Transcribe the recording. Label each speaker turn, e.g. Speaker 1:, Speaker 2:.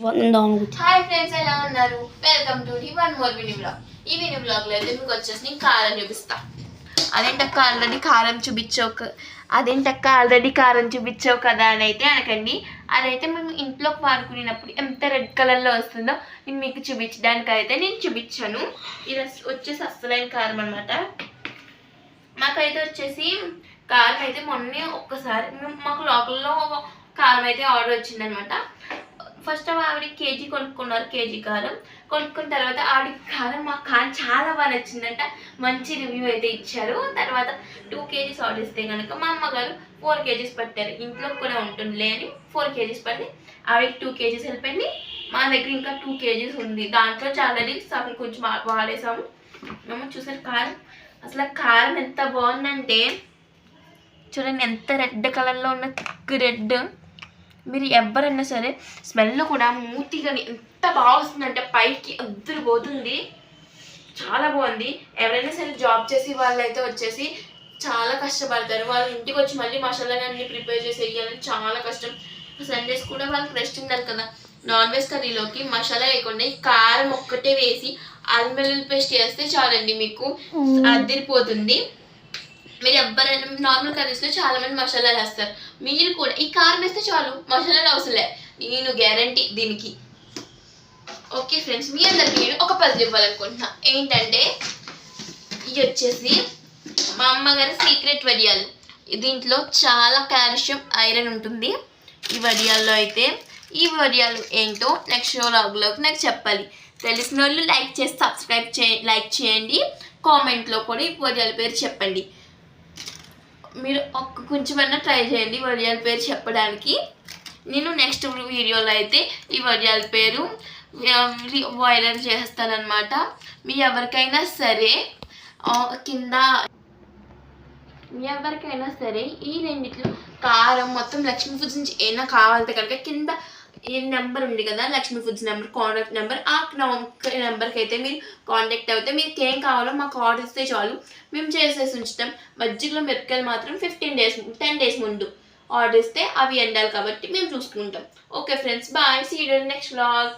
Speaker 1: Hi friends, ఎలా ఉన్నారు? Welcome to the one more mini blog. ఈ మినీ బ్లాగ్లో అయితే మీకు వచ్చేసి కారం చూపిస్తా. అదేంటక్క ఆల్రెడీ కారం చూపించావు కదా అని అయితే అనకండి. అదైతే మేము ఇంట్లోకి వాడుకునేటప్పుడు ఎంత రెడ్ కలర్లో వస్తుందో నేను మీకు చూపించడానికి అయితే నేను చూపించాను. ఇది వచ్చేసి అస్సలైన కారం అనమాట. మాకైతే వచ్చేసి కారం అయితే మొన్నే ఒక్కసారి మాకు లోకల్లో కారం అయితే ఆర్డర్ వచ్చిందనమాట. ఫస్ట్ ఆవిడ కేజీ కొనుక్కున్నారు, కేజీ కారం కొనుక్కున్న తర్వాత ఆవిడ కారం మాకు కారం చాలా బాగా నచ్చిందంట. మంచి రివ్యూ అయితే ఇచ్చారు. తర్వాత 2 kgs ఆర్డర్ ఇస్తే కనుక మా అమ్మగారు 4 kgs పట్టారు. ఇంట్లో కూడా ఉంటుందిలే అని 4 kgs పట్టి ఆవిడకి 2 kgs వెళ్ళిపోయింది. మా దగ్గర ఇంకా 2 kgs ఉంది. దాంట్లో చాలా సగం కొంచెం వాడేసాము. మేము చూసారు కారం, అసలు కారం ఎంత బాగుందంటే చూడండి, ఎంత రెడ్ కలర్లో ఉన్న థిక్ రెడ్. మీరు ఎవరైనా సరే స్మెల్ కూడా మూతిగా ఎంత బాగా వస్తుందంటే పైకి అద్దరిపోతుంది. చాలా బాగుంది. ఎవరైనా సరే జాబ్ చేసి వాళ్ళైతే వచ్చేసి చాలా కష్టపడతారు. వాళ్ళు ఇంటికి వచ్చి మళ్ళీ మసాలాని అన్ని ప్రిపేర్ చేసి వేయాలని చాలా కష్టం. సండేస్ కూడా వాళ్ళకి రెస్ట్ ఉండాలి కదా. నాన్ వెజ్ కర్రీలోకి మసాలా వేయకుండా కారం ఒక్కటే వేసి అల్లం వెల్లుల్లి పేస్ట్ వేస్తే చాలండి, మీకు అద్దరిపోతుంది. మీరు ఎవరైనా నార్మల్ కర్రీస్లో చాలా మంది మసాలాలు వేస్తారు. మీరు కూడా ఈ కారం వేస్తే చాలు, మసాలాలు అవసరం. నేను గ్యారంటీ దీనికి. ఓకే ఫ్రెండ్స్, మీ అందరికి నేను ఒక పజిల్ ఇవ్వాలనుకుంటున్నా. ఏంటంటే ఇది వచ్చేసి మా అమ్మగారి సీక్రెట్ వడియాలు. దీంట్లో చాలా కాల్షియం, ఐరన్ ఉంటుంది ఈ వడియాల్లో అయితే. ఈ వడియాలు ఏంటో నెక్స్ట్ వ్లాగ్లోకి నాకు చెప్పాలి. తెలిసిన వాళ్ళు లైక్ చేయండి. కామెంట్లో కూడా ఈ వడియాల పేరు చెప్పండి. మీరు కొంచెమన్నా ట్రై చేయండి వడియాల పేరు చెప్పడానికి. నేను నెక్స్ట్ వీడియోలో అయితే ఈ వడియాల పేరు వైరల్ చేస్తానన్నమాట. మీ ఎవరికైనా సరే ఈ రెండిట్లో కారం మొత్తం లక్ష్మీ ఫుడ్స్ నుంచి ఏమైనా కావాలంటే కనుక కింద ఈ నెంబర్ ఉంది కదా, Lakshmi foods number, contact number. ఆ నెంబర్కి అయితే మీరు కాంటాక్ట్ అవుతే మీకు ఏం కావాలో మాకు ఆర్డర్ ఇస్తే చాలు, మేము చేసేసి ఉంచుతాం. మజ్జిగలో మిరపకాయలు మాత్రం 10 days ముందు ఆర్డర్ ఇస్తే అవి ఎండాలి కాబట్టి మేము చూసుకుంటాం. Okay friends, bye. See you in next vlog.